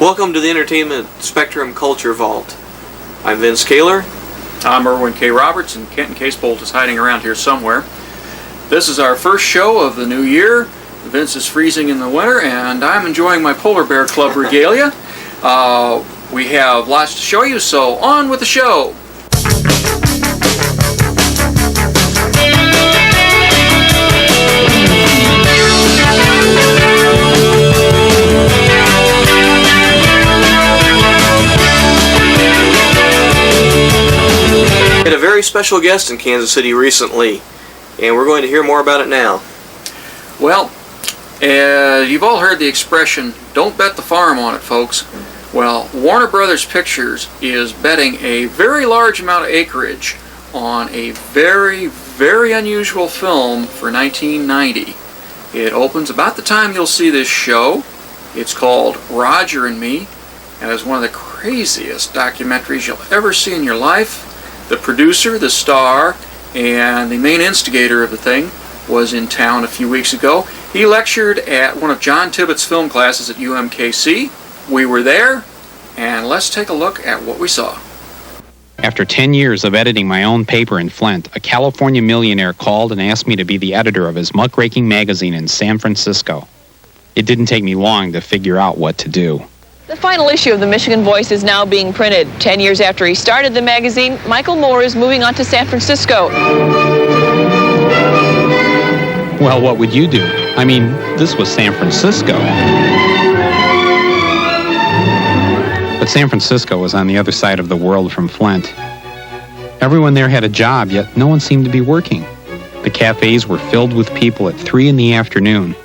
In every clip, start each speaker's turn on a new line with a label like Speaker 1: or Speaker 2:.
Speaker 1: Welcome to the Entertainment Spectrum Culture Vault. I'm Vince Kaler.
Speaker 2: I'm Erwin K. Roberts, and Kenton Casebolt is hiding around here somewhere. This is our first show of the new year. Vince is freezing in the winter, and I'm enjoying my Polar Bear Club regalia. We have lots to show you, so on with the show.
Speaker 1: We had a very special guest in Kansas City recently, and we're going to hear more about it now.
Speaker 2: Well, you've all heard the expression, don't bet the farm on it, folks. Well, Warner Brothers Pictures is betting a very large amount of acreage on a very, very unusual film for 1990. It opens about the time you'll see this show. It's called Roger and Me, and it's one of the craziest documentaries you'll ever see in your life. The producer, the star, and the main instigator of the thing was in town a few weeks ago. He lectured at one of John Tibbet's film classes at UMKC. We were there, and let's take a look at what we saw.
Speaker 3: After 10 years of editing my own paper in Flint, a California millionaire called and asked me to be the editor of his muckraking magazine in San Francisco. It didn't take me long to figure out what to do.
Speaker 4: The final issue of the Michigan Voice is now being printed. 10 years after he started the magazine, Michael Moore is moving on to San Francisco.
Speaker 3: Well, what would you do? I mean, this was San Francisco. But San Francisco was on the other side of the world from Flint. Everyone there had a job, yet no one seemed to be working. The cafes were filled with people at 3 in the afternoon.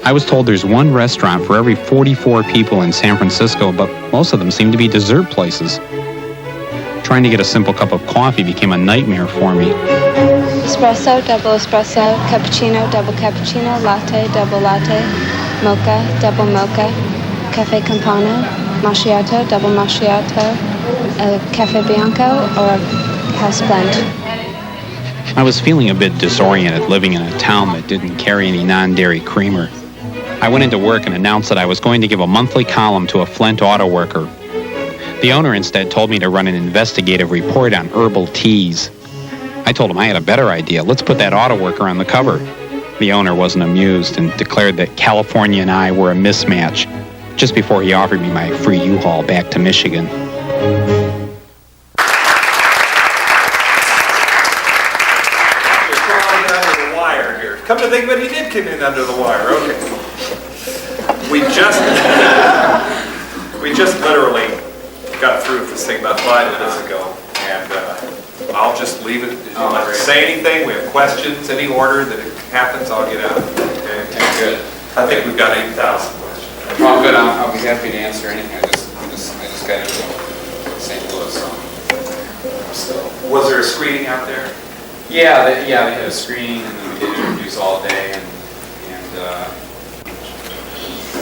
Speaker 3: I was told there's one restaurant for every 44 people in San Francisco, but most of them seem to be dessert places. Trying to get a simple cup of coffee became a nightmare for me.
Speaker 5: Espresso, double espresso, cappuccino, double cappuccino, latte, double latte, mocha, double mocha, cafe campano, macchiato, double macchiato, a cafe bianco, or a house blend.
Speaker 3: I was feeling a bit disoriented living in a town that didn't carry any non-dairy creamer. I went into work and announced that I was going to give a monthly column to a Flint auto worker. The owner instead told me to run an investigative report on herbal teas. I told him I had a better idea. Let's put that auto worker on the cover. The owner wasn't amused and declared that California and I were a mismatch, just before he offered me my free U-Haul back to Michigan.
Speaker 6: Come to think of it, he did get in under the wire. Okay. We just literally got through with this thing about 5 minutes ago, and I'll just leave it. If you want to say anything, we have questions, any order that it happens, I'll get out. Okay.
Speaker 7: Good.
Speaker 6: I think we've got 8,000 questions.
Speaker 7: Oh, good. I'll be happy to answer anything. I just got into St. Louis. So.
Speaker 6: Was there a screening out there?
Speaker 7: Yeah, they had a screening, and then we did interviews all day, and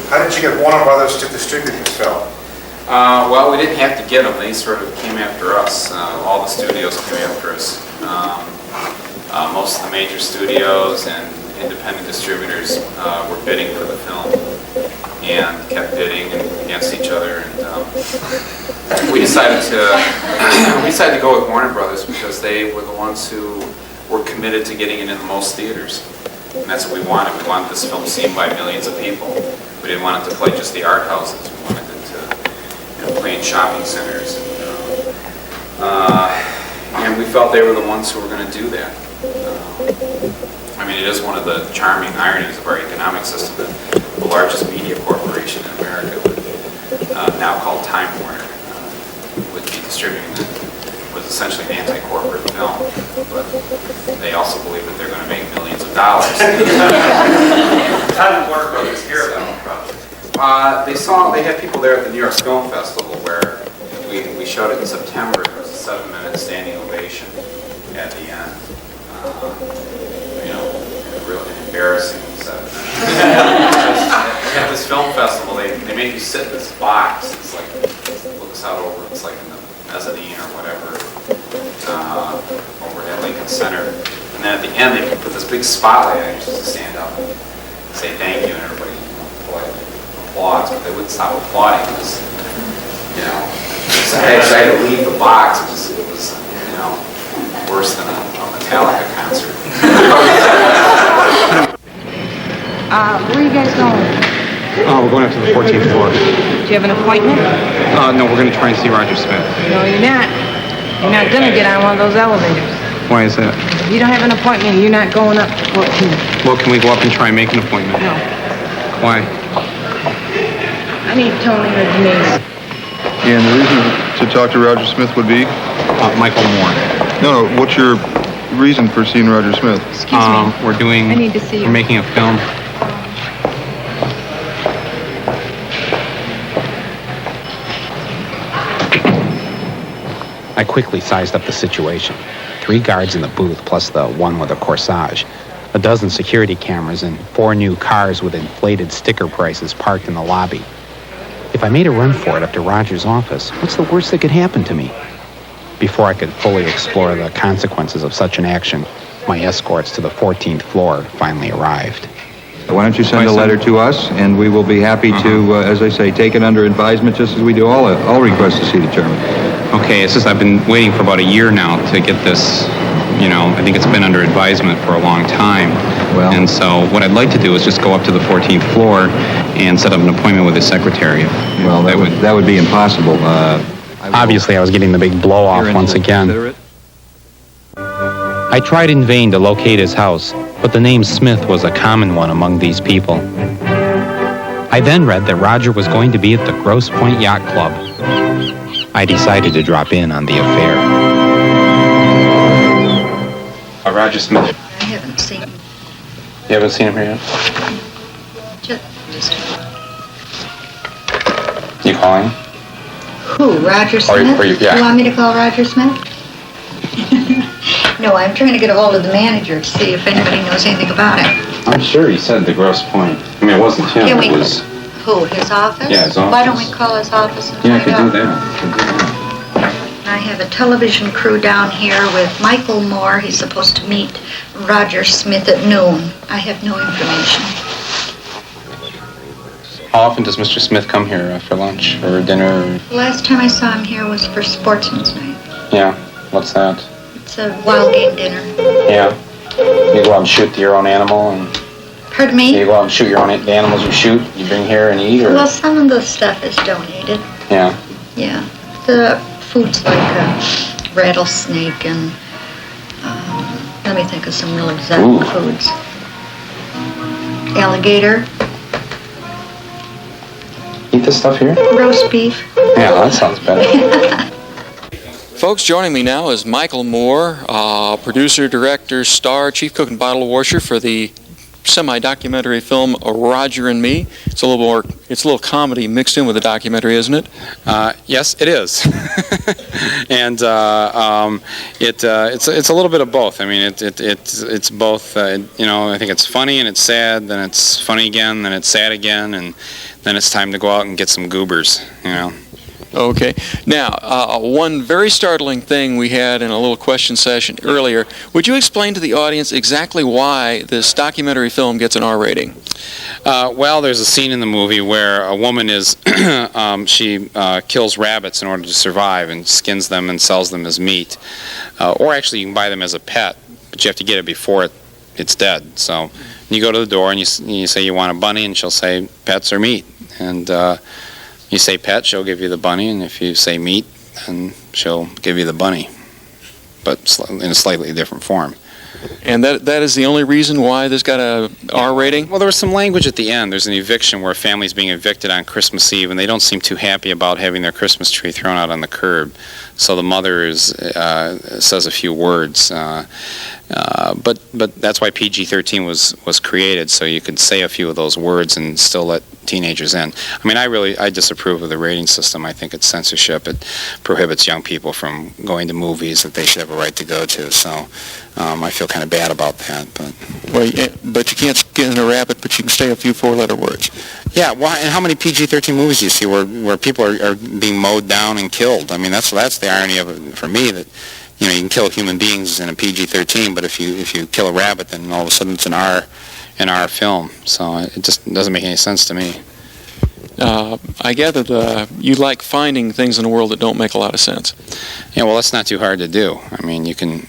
Speaker 8: How did you get Warner Brothers to distribute this film?
Speaker 7: well, we didn't have to get them. They sort of came after us. All the studios came after us. Most of the major studios and independent distributors were bidding for the film and kept bidding against each other. And we decided to go with Warner Brothers because they were the ones who were committed to getting it in the most theaters. And that's what we wanted. We wanted this film seen by millions of people. We didn't want it to play just the art houses. We wanted it to play in shopping centers. And we felt they were the ones who were going to do that. I mean, it is one of the charming ironies of our economic system that the largest media corporation in America, now called Time Warner, would be distributing it. Was essentially an anti-corporate film, but they also believe that they're going to make millions of dollars.
Speaker 6: How did Warner Brothers hear about the project?
Speaker 7: They had people there at the New York Film Festival where we showed it in September. There was a 7-minute standing ovation at the end. Really embarrassing 7 minutes. At this film festival, they make you sit in this box. It's like, it looks out over, it's like in the mezzanine or whatever, over at Lincoln Center. And then at the end, they put this big spotlight on you just to stand up and say thank you, and everybody politely applause, but they wouldn't stop applauding. It was, you know, so I had to leave the box. It was you know, worse than a Metallica concert.
Speaker 9: Where are you guys going?
Speaker 3: Oh, we're going up to the 14th floor.
Speaker 9: Do you have an appointment?
Speaker 3: No, we're going to try and see Roger Smith.
Speaker 9: No, you're not. You're not gonna get on one of those elevators.
Speaker 3: Why is that?
Speaker 9: If you don't have an appointment, you're not going up to 14.
Speaker 3: Well, can we go up and try and make an appointment?
Speaker 9: No.
Speaker 3: Why?
Speaker 9: I need Tony or Denise.
Speaker 10: And the reason to talk to Roger Smith would be?
Speaker 3: Michael Moore.
Speaker 10: No, what's your reason for seeing Roger Smith?
Speaker 9: Excuse me.
Speaker 3: We're doing...
Speaker 9: I need to see you.
Speaker 3: We're making a film. I quickly sized up the situation. 3 guards in the booth, plus the one with a corsage. A dozen security cameras and 4 new cars with inflated sticker prices parked in the lobby. If I made a run for it up to Roger's office, what's the worst that could happen to me? Before I could fully explore the consequences of such an action, my escorts to the 14th floor finally arrived.
Speaker 11: Why don't you send a letter to us, and we will be happy to, as I say, take it under advisement, just as we do all requests to see the chairman.
Speaker 3: Okay, it's just I've been waiting for about a year now to get this, you know, I think it's been under advisement for a long time.
Speaker 11: Well,
Speaker 3: and so what I'd like to do is just go up to the 14th floor and set up an appointment with his secretary.
Speaker 11: Well, that would be impossible.
Speaker 3: Obviously, I was getting the big blow-off once again. I tried in vain to locate his house, but the name Smith was a common one among these people. I then read that Roger was going to be at the Grosse Pointe Yacht Club. I decided to drop in on the affair. Roger Smith.
Speaker 12: I haven't seen him.
Speaker 3: You haven't seen him here yet?
Speaker 12: Just
Speaker 3: You calling?
Speaker 12: who? Roger Smith?
Speaker 3: Yeah.
Speaker 12: You want me to call Roger Smith? No, I'm trying to get a hold of the manager to see if anybody knows anything about him.
Speaker 3: I'm sure he said the Grosse Pointe. I mean, it wasn't him.
Speaker 12: Can we?
Speaker 3: It was...
Speaker 12: Who? His office?
Speaker 3: Yeah, his office.
Speaker 12: Why don't we call his office and
Speaker 3: Yeah, I
Speaker 12: find
Speaker 3: could do
Speaker 12: out?
Speaker 3: that.
Speaker 12: I have a television crew down here with Michael Moore. He's supposed to meet Roger Smith at noon. I have no information.
Speaker 3: How often does Mr. Smith come here for lunch or dinner?
Speaker 12: The last time I saw him here was for Sportsman's Night.
Speaker 3: Yeah, what's that?
Speaker 12: It's a wild game dinner.
Speaker 3: Yeah. You go out and shoot your own animal and...
Speaker 12: Pardon me?
Speaker 3: You go out and shoot your own the animals you shoot, you bring here and eat, or...
Speaker 12: Well, some of the stuff is donated.
Speaker 3: Yeah.
Speaker 12: Yeah. The food's like a rattlesnake and, let me think of some real exotic foods. Alligator.
Speaker 3: Eat this stuff here?
Speaker 12: Roast beef.
Speaker 3: Yeah, that sounds better.
Speaker 2: Folks, joining me now is Michael Moore, producer, director, star, chief cook, and bottle washer for the semi-documentary film Roger and Me. It's a little comedy mixed in with the documentary, isn't it?
Speaker 3: Yes, it is. And it's a little bit of both. I mean, it's both. You know, I think it's funny and it's sad. Then it's funny again. Then it's sad again. And then it's time to go out and get some goobers. You know.
Speaker 2: Okay. Now, one very startling thing we had in a little question session earlier. Would you explain to the audience exactly why this documentary film gets an R rating?
Speaker 3: Well, there's a scene in the movie where a woman is, she kills rabbits in order to survive and skins them and sells them as meat. Or actually, you can buy them as a pet, but you have to get it before it's dead. So you go to the door and you say you want a bunny, and she'll say pets or meat. And you say pet, she'll give you the bunny, and if you say meat, then she'll give you the bunny, but in a slightly different form.
Speaker 2: And that is the only reason why this got a R rating?
Speaker 3: Well, there was some language at the end. There's an eviction where a family's being evicted on Christmas Eve, and they don't seem too happy about having their Christmas tree thrown out on the curb. So the mother says a few words. But that's why PG-13 was created, so you could say a few of those words and still let teenagers in. I mean, I disapprove of the rating system. I think it's censorship. It prohibits young people from going to movies that they should have a right to go to. So I feel kind of bad about that.
Speaker 2: But you can't skin a rabbit, but you can say a few four-letter words.
Speaker 3: Yeah, well, and how many PG-13 movies do you see where people are being mowed down and killed? I mean, that's the irony of it for me, that you can kill human beings in a PG-13, but if you kill a rabbit, then all of a sudden it's an R film. So it just doesn't make any sense to me.
Speaker 2: I gather you like finding things in the world that don't make a lot of sense.
Speaker 3: Yeah, well, that's not too hard to do. I mean, you can,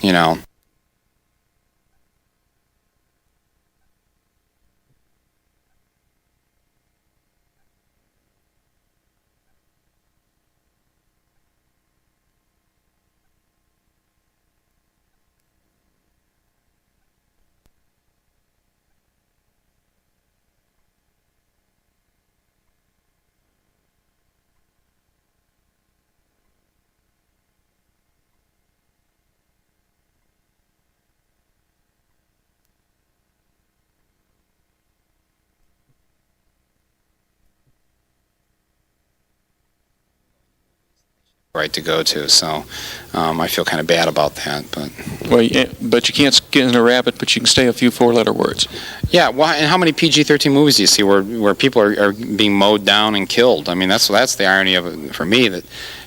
Speaker 3: right to go to, so I feel kind of bad about that, but...
Speaker 2: Well, but you can't skin a rabbit, but you can say a few four-letter words.
Speaker 3: Yeah, well, and how many PG-13 movies do you see where people are being mowed down and killed? I mean, that's the irony of it for me, that,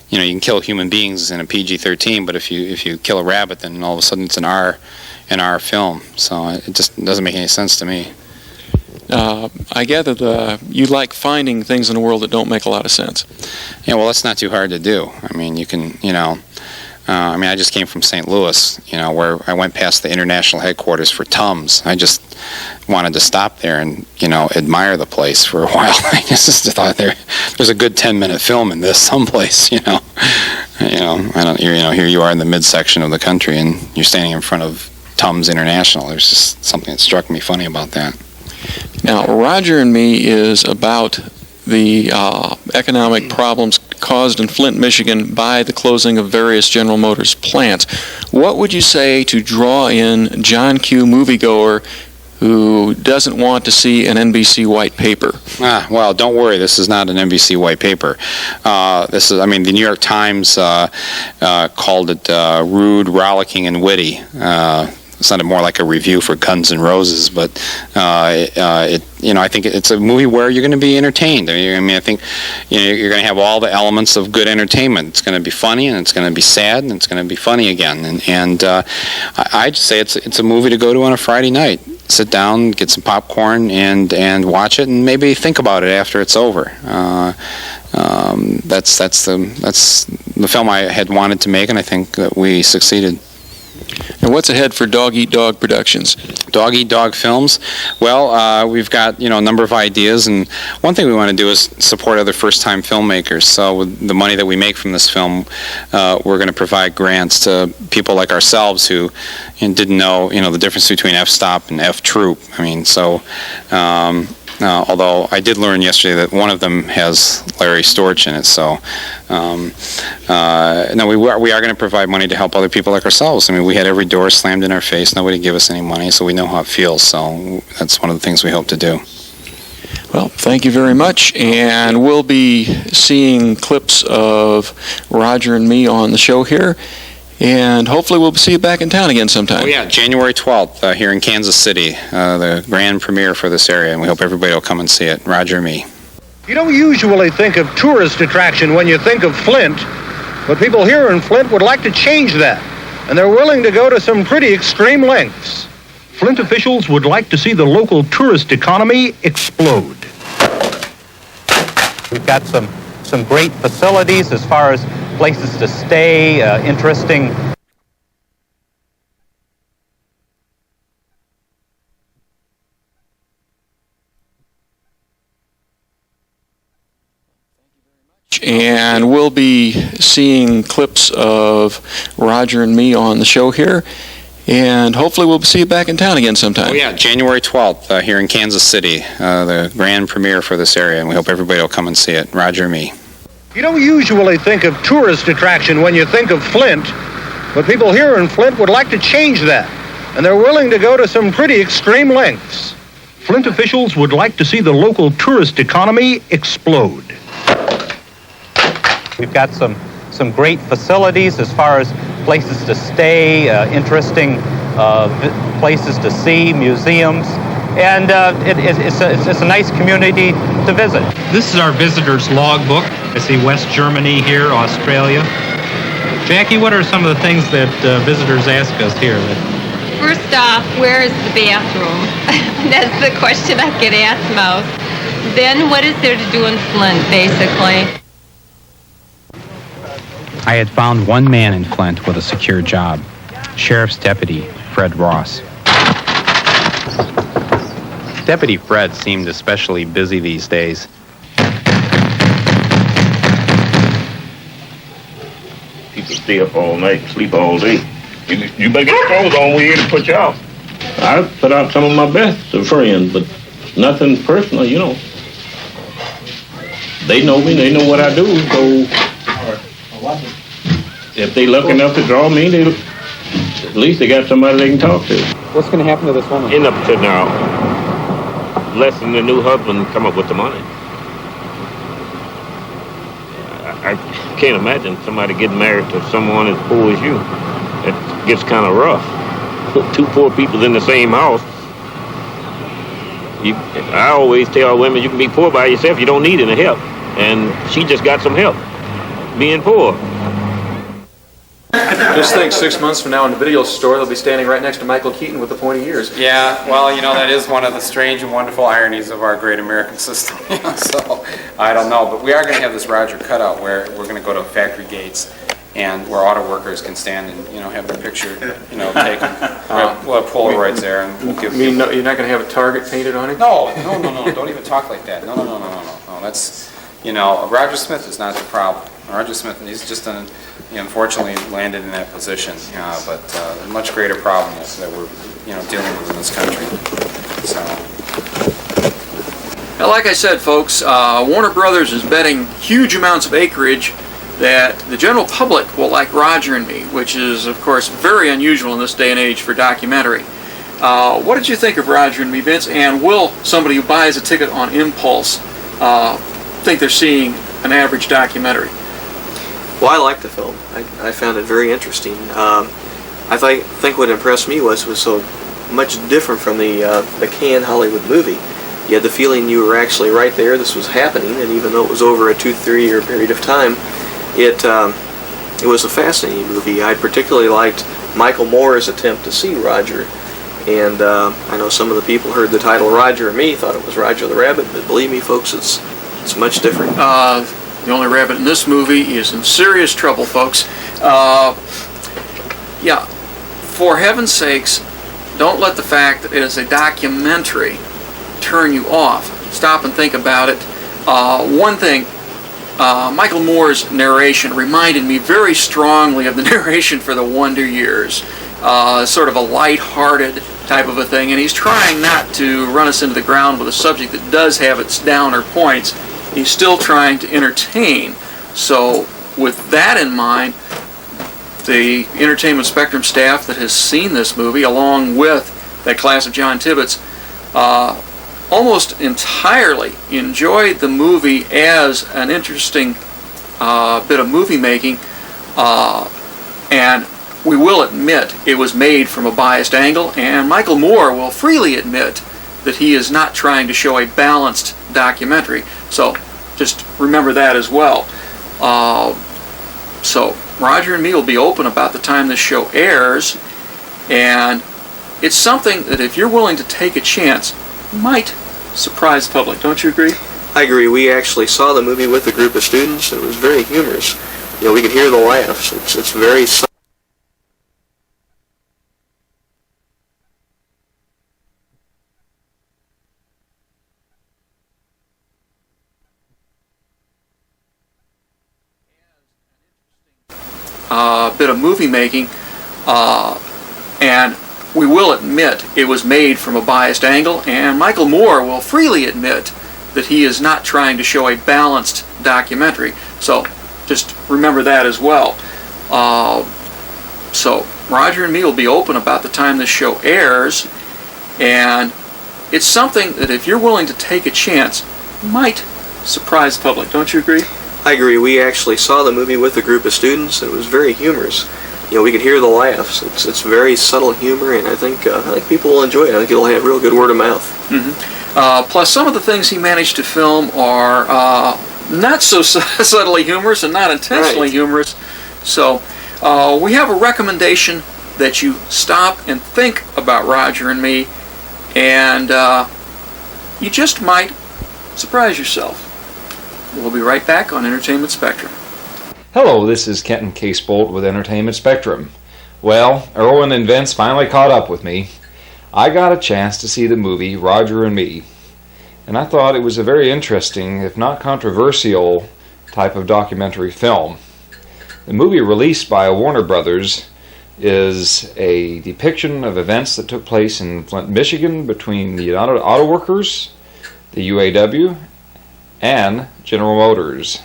Speaker 3: you can kill human beings in a PG-13, but if you kill a rabbit, then all of a sudden it's an R film, so it just doesn't make any sense to me.
Speaker 2: I gather you like finding things in the world that don't make a lot of sense.
Speaker 3: Yeah, well, that's not too hard to do. I mean, you can, I just came from St. Louis, where I went past the international headquarters for Tums. I just wanted to stop there and, admire the place for a while. I just thought there's a good 10-minute film in this someplace, here you are in the midsection of the country and you're standing in front of Tums International. There's just something that struck me funny about that.
Speaker 2: Now, Roger and Me is about the economic problems caused in Flint, Michigan by the closing of various General Motors plants. What would you say to draw in John Q. moviegoer who doesn't want to see an NBC white paper?
Speaker 3: Well, don't worry. This is not an NBC white paper. The New York Times called it rude, rollicking, and witty. It sounded more like a review for Guns N' Roses, but I think it's a movie where you're going to be entertained. I think you're going to have all the elements of good entertainment. It's going to be funny, and it's going to be sad, and it's going to be funny again. And I'd say it's a movie to go to on a Friday night. Sit down, get some popcorn, and watch it, and maybe think about it after it's over. That's the film I had wanted to make, and I think that we succeeded.
Speaker 2: And what's ahead for Dog Eat Dog Productions?
Speaker 3: Dog Eat Dog Films? Well, we've got a number of ideas, and one thing we want to do is support other first-time filmmakers. So with the money that we make from this film, we're going to provide grants to people like ourselves who didn't know the difference between f-stop and f-troop. Although I did learn yesterday that one of them has Larry Storch in it, so no, we are going to provide money to help other people like ourselves. We had every door slammed in our face. Nobody gave us any money, so we know how it feels. So that's one of the things we hope to do.
Speaker 2: Well, thank you very much, and we'll be seeing clips of Roger and Me on the show here. And hopefully we'll see you back in town again sometime.
Speaker 3: Oh, yeah, January 12th here in Kansas City, the grand premiere for this area, and we hope everybody will come and see it. Roger and Me.
Speaker 13: You don't usually think of tourist attraction when you think of Flint, but people here in Flint would like to change that, and they're willing to go to some pretty extreme lengths. Flint officials would like to see the local tourist economy explode.
Speaker 14: We've got some great facilities as far as places to stay, interesting.
Speaker 2: And we'll be seeing clips of Roger and Me on the show here. And hopefully we'll see you back in town again sometime.
Speaker 3: Oh, yeah, January 12th here in Kansas City, the grand premiere for this area, and we hope everybody will come and see it. Roger and Me.
Speaker 13: You don't usually think of tourist attraction when you think of Flint, but people here in Flint would like to change that, and they're willing to go to some pretty extreme lengths. Flint officials would like to see the local tourist economy explode.
Speaker 14: We've got some great facilities as far as places to stay, interesting places to see, museums, and it's a nice community to visit.
Speaker 15: This is our visitor's logbook. I see West Germany here, Australia. Jackie, what are some of the things that visitors ask us here?
Speaker 16: First off, where is the bathroom? That's the question I get asked most. Then what is there to do in Flint, basically?
Speaker 3: I had found one man in Flint with a secure job, Sheriff's Deputy Fred Ross. Deputy Fred seemed especially busy these days.
Speaker 17: People stay up all night, sleep all day. You better get your clothes on, we're here to put you out. I put out some of my best to friends, but nothing personal, you know. They know me, they know what I do, so if they lucky enough to draw me, at least they got somebody they can talk to.
Speaker 3: What's going to happen to this woman?
Speaker 17: End up to now, letting the new husband come up with the money. I can't imagine somebody getting married to someone as poor as you. It gets kind of rough. Two poor people in the same house. I always tell women you can be poor by yourself, you don't need any help. And she just got some help being poor.
Speaker 2: Just think, 6 months from now in the video store, they'll be standing right next to Michael Keaton with the pointy ears.
Speaker 7: Yeah, well, that is one of the strange and wonderful ironies of our great American system. So, I don't know, but we are going to have this Roger cutout where we're going to go to factory gates and where auto workers can stand and, have their picture, taken. We'll have Polaroids there. And we'll give
Speaker 2: you're not going to have a target painted on it?
Speaker 7: No, don't even talk like that. No, that's, Roger Smith is not the problem. Roger Smith, he's just unfortunately landed in that position, but a much greater problem that we're, dealing with in this country. So.
Speaker 2: Now, like I said, folks, Warner Brothers is betting huge amounts of acreage that the general public will like Roger and Me, which is, of course, very unusual in this day and age for documentary. What did you think of Roger and Me, Vince? And will somebody who buys a ticket on impulse think they're seeing an average documentary?
Speaker 1: Well, I liked the film. I found it very interesting. I think what impressed me was so much different from the canned Hollywood movie. You had the feeling you were actually right there, this was happening, and even though it was over a 2-3 year period of time, it was a fascinating movie. I particularly liked Michael Moore's attempt to see Roger, and I know some of the people heard the title Roger and Me, thought it was Roger the Rabbit, but believe me, folks, it's much different.
Speaker 2: The only rabbit in this movie is in serious trouble, folks. Yeah, for heaven's sakes, don't let the fact that it is a documentary turn you off. Stop and think about it. One thing, Michael Moore's narration reminded me very strongly of the narration for The Wonder Years. Sort of a light-hearted type of a thing, and he's trying not to run us into the ground with a subject that does have its downer points. He's still trying to entertain. So with that in mind, the Entertainment Spectrum staff that has seen this movie, along with that class of John Tibbetts, almost entirely enjoyed the movie as an interesting bit of movie making, and we will admit it was made from a biased angle, and Michael Moore will freely admit that he is not trying to show a balanced documentary. So just remember that as well. So Roger and Me will be open about the time this show airs, and it's something that if you're willing to take a chance, might surprise the public. Don't you agree?
Speaker 1: I agree. We actually saw the movie with a group of students, and it was very humorous. We could hear the laughs. It's very
Speaker 2: bit of movie making, and we will admit it was made from a biased angle, and Michael Moore will freely admit that he is not trying to show a balanced documentary. So just remember that as well. So Roger and Me will be open about the time this show airs, and it's something that if you're willing to take a chance, might surprise the public. Don't you agree?
Speaker 1: I agree. We actually saw the movie with a group of students, and it was very humorous. We could hear the laughs. It's very subtle humor, and I think people will enjoy it. I think it'll have real good word of mouth.
Speaker 2: Mm-hmm. Plus, some of the things he managed to film are not so subtly humorous and not intentionally humorous. So we have a recommendation that you stop and think about Roger and Me, and you just might surprise yourself. We'll be right back on Entertainment Spectrum.
Speaker 18: Hello, this is Kenton Casebolt with Entertainment Spectrum. Well, Erwin and Vince finally caught up with me. I got a chance to see the movie Roger and Me, and I thought it was a very interesting, if not controversial, type of documentary film. The movie, released by Warner Brothers, is a depiction of events that took place in Flint, Michigan between the United Auto Workers, the UAW, and General Motors.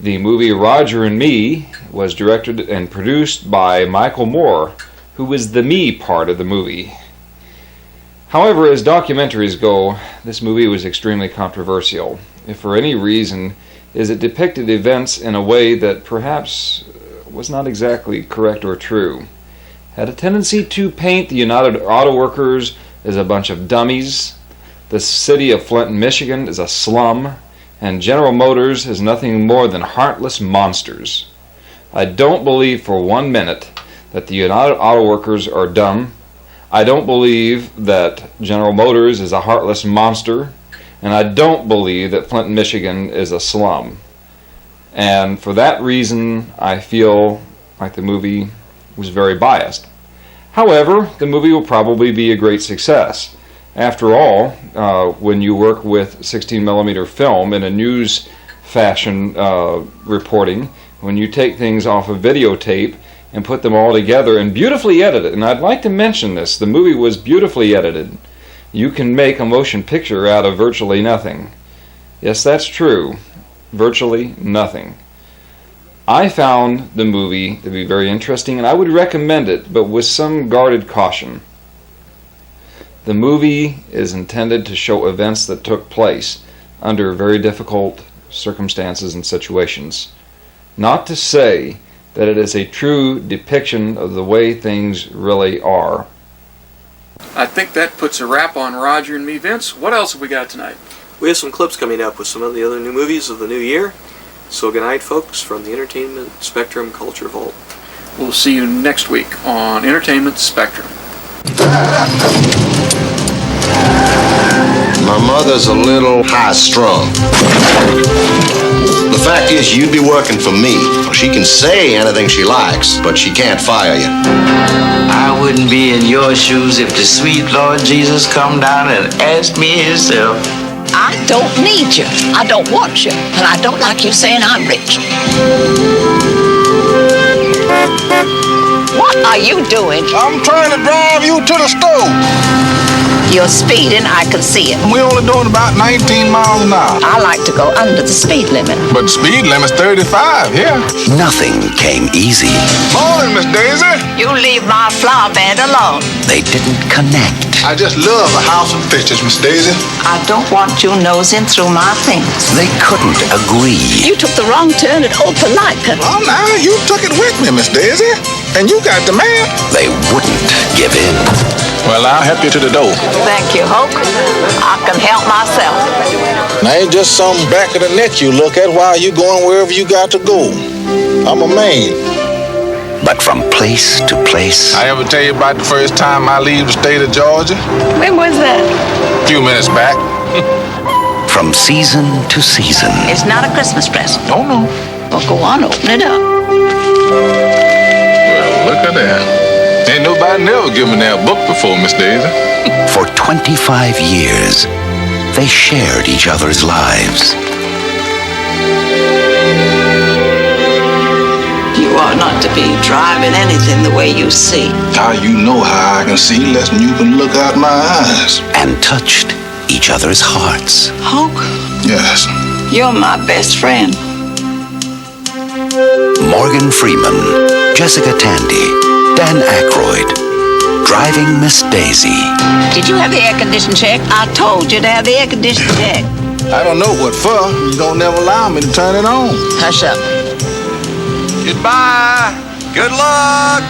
Speaker 18: The movie Roger and Me was directed and produced by Michael Moore, who was the me part of the movie. However, as documentaries go, this movie was extremely controversial. If for any reason, is it depicted events in a way that perhaps was not exactly correct or true. Had a tendency to paint the United Auto Workers as a bunch of dummies, the city of Flint, Michigan is a slum, and General Motors is nothing more than heartless monsters. I don't believe for 1 minute that the United Auto Workers are dumb. I don't believe that General Motors is a heartless monster, and I don't believe that Flint, Michigan is a slum. And for that reason, I feel like the movie was very biased. However, the movie will probably be a great success. After all, when you work with 16mm film in a news fashion reporting, when you take things off of videotape and put them all together and beautifully edit it, and I'd like to mention this, the movie was beautifully edited. You can make a motion picture out of virtually nothing. Yes, that's true. Virtually nothing. I found the movie to be very interesting, and I would recommend it, but with some guarded caution. The movie is intended to show events that took place under very difficult circumstances and situations. Not to say that it is a true depiction of the way things really are.
Speaker 2: I think that puts a wrap on Roger and Me. Vince, what else have we got tonight?
Speaker 1: We have some clips coming up with some of the other new movies of the new year. So good night, folks, from the Entertainment Spectrum Culture Vault.
Speaker 2: We'll see you next week on Entertainment Spectrum.
Speaker 19: My mother's a little high-strung. The fact is, you'd be working for me. She can say anything she likes, but she can't fire you.
Speaker 20: I wouldn't be in your shoes if the sweet Lord Jesus come down and asked me himself.
Speaker 21: I don't need you. I don't want you. And I don't like you saying I'm rich. What are you doing?
Speaker 8: I'm trying to drive you to the store.
Speaker 21: You're speeding, I can see it.
Speaker 8: We're only doing about 19 miles an hour.
Speaker 21: I like to go under the speed limit.
Speaker 8: But the speed limit's 35 here.
Speaker 22: Nothing came easy.
Speaker 8: Morning, Miss Daisy.
Speaker 21: You leave my flower bed alone.
Speaker 22: They didn't connect.
Speaker 8: I just love a house of pictures, Miss Daisy.
Speaker 21: I don't want you nosing through my things.
Speaker 22: They couldn't agree.
Speaker 21: You took the wrong turn at Opelika.
Speaker 8: Well, now you took it with me, Miss Daisy. And you got the man.
Speaker 22: They wouldn't give in.
Speaker 8: Well, I'll help you to the door.
Speaker 21: Thank you, Hoke. I can help myself.
Speaker 8: Now, ain't just some back of the neck you look at while you going wherever you got to go. I'm a man.
Speaker 22: But from place to place.
Speaker 8: I ever tell you about the first time I leave the state of Georgia?
Speaker 21: When was that?
Speaker 8: A few minutes back.
Speaker 22: From season to season.
Speaker 21: It's not a Christmas present.
Speaker 8: Oh, no.
Speaker 21: Well, go on, open it up.
Speaker 8: Well, look at that. Ain't nobody never given that book before, Miss Daisy.
Speaker 22: For 25 years, they shared each other's lives.
Speaker 21: You ought not to be driving anything the way you see.
Speaker 8: How you know how I can see less than you can look out my eyes.
Speaker 22: And touched each other's hearts.
Speaker 21: Hoke?
Speaker 8: Yes.
Speaker 21: You're my best friend.
Speaker 22: Morgan Freeman, Jessica Tandy, Dan Aykroyd, driving Miss Daisy.
Speaker 21: Did you have the air condition checked? I told you to have the air condition checked.
Speaker 8: I don't know what for. You don't never allow me to turn it on.
Speaker 21: Hush up.
Speaker 23: Goodbye. Good luck.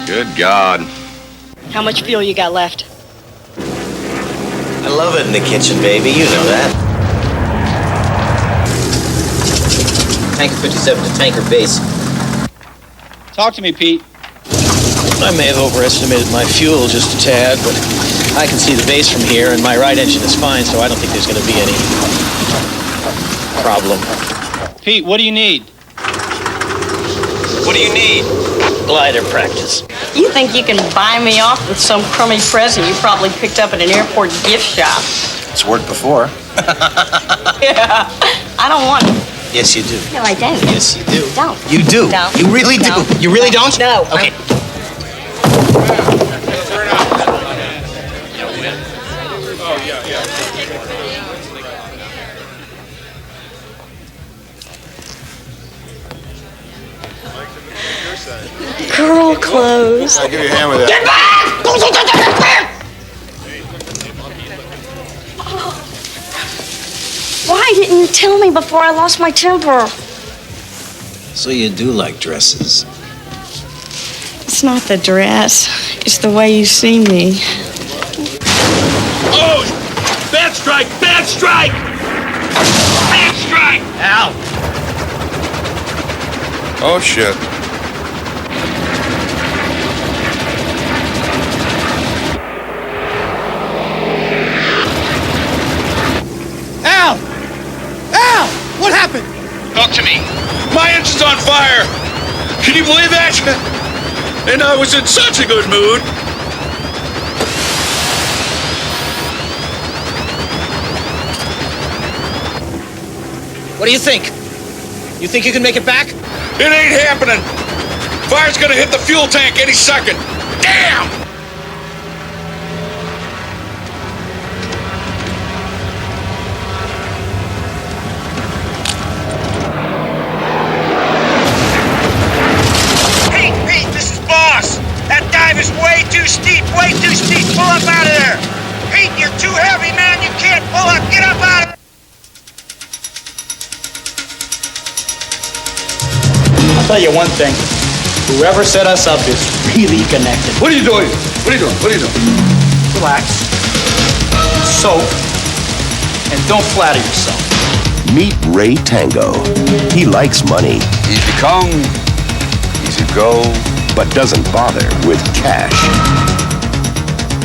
Speaker 23: Good God.
Speaker 24: How much fuel you got left?
Speaker 23: I love it in the kitchen, baby. You know that.
Speaker 25: Tanker 57 to Tanker Base.
Speaker 26: Talk to me, Pete.
Speaker 25: I may have overestimated my fuel just a tad, but I can see the base from here, and my right engine is fine, so I don't think there's going to be any problem.
Speaker 4: Pete, what do you need?
Speaker 25: What do you need? Glider practice.
Speaker 24: You think you can buy me off with some crummy present you probably picked up at an airport gift shop?
Speaker 23: It's worked before.
Speaker 24: Yeah, I don't want it.
Speaker 23: Yes, you do.
Speaker 24: No, I don't.
Speaker 23: Yes, you do.
Speaker 24: Don't.
Speaker 23: You do.
Speaker 24: Don't.
Speaker 23: You really do.
Speaker 24: Don't.
Speaker 23: You really don't?
Speaker 24: No.
Speaker 23: Okay.
Speaker 24: Girl clothes.
Speaker 23: I'll give you a hand with that.
Speaker 24: Get back! Why didn't you tell me before I lost my temper?
Speaker 23: So you do like dresses.
Speaker 24: It's not the dress. It's the way you see me.
Speaker 5: Oh! Bad strike! Bad strike! Bad strike!
Speaker 23: Ow!
Speaker 6: Oh, shit.
Speaker 5: Al! Al! What happened? Talk to me. My engine's on fire! Can you believe that? And I was in such a good mood.
Speaker 23: What do you think? You think you can make it back?
Speaker 5: It ain't happening. Fire's gonna hit the fuel tank any second. Damn! Pete, this is Boss. That dive is way too steep, way too steep. Pull up out of there. Pete, you're too heavy, man. You can't pull up. Get up out of there.
Speaker 4: I'll tell you one thing. Whoever set us up is really connected.
Speaker 5: What are you doing? What are you doing? What are you doing?
Speaker 4: Relax. Soak. And don't flatter yourself.
Speaker 22: Meet Ray Tango. He likes money.
Speaker 6: Easy come, easy go.
Speaker 22: But doesn't bother with cash.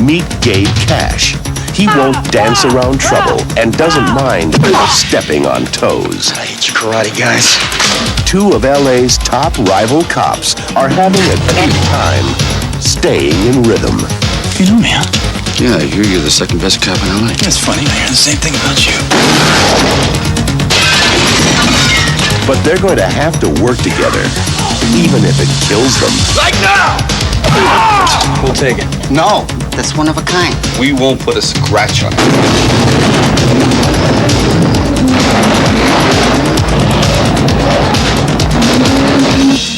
Speaker 22: Meet Gabe Cash. He won't dance around trouble and doesn't mind stepping on toes.
Speaker 23: I hate you karate guys.
Speaker 22: Two of LA's top rival cops are having a good time staying in rhythm.
Speaker 23: You know me, huh?
Speaker 9: Yeah, I hear you're the second best cop in LA.
Speaker 23: That's funny. I hear the same thing about you.
Speaker 22: But they're going to have to work together, even if it kills them.
Speaker 5: Like now!
Speaker 9: We'll take it.
Speaker 21: No, that's one of a kind.
Speaker 6: We won't put a scratch on it.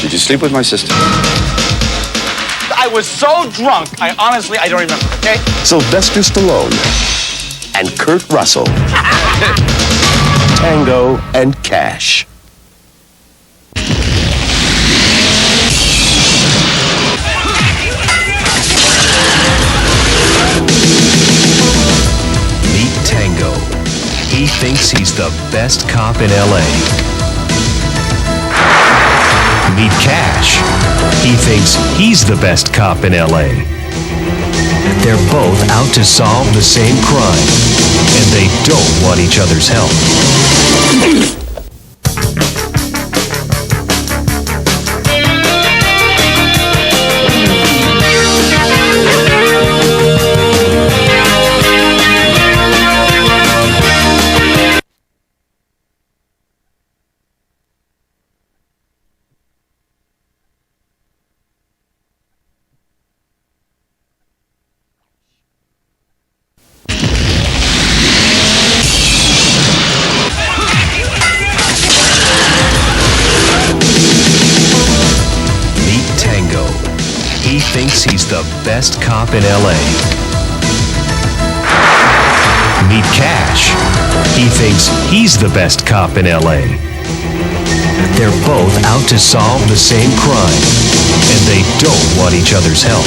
Speaker 6: Did you sleep with my sister?
Speaker 4: I was so drunk, I don't remember, okay?
Speaker 22: Sylvester Stallone and Kurt Russell. Tango and Cash. Meet Tango. He thinks he's the best cop in LA. Meet Cash. He thinks he's the best cop in LA. They're both out to solve the same crime, and they don't want each other's help. He thinks he's the best cop in LA. Meet Cash. He thinks he's the best cop in LA. They're both out to solve the same crime, and they don't want each other's help.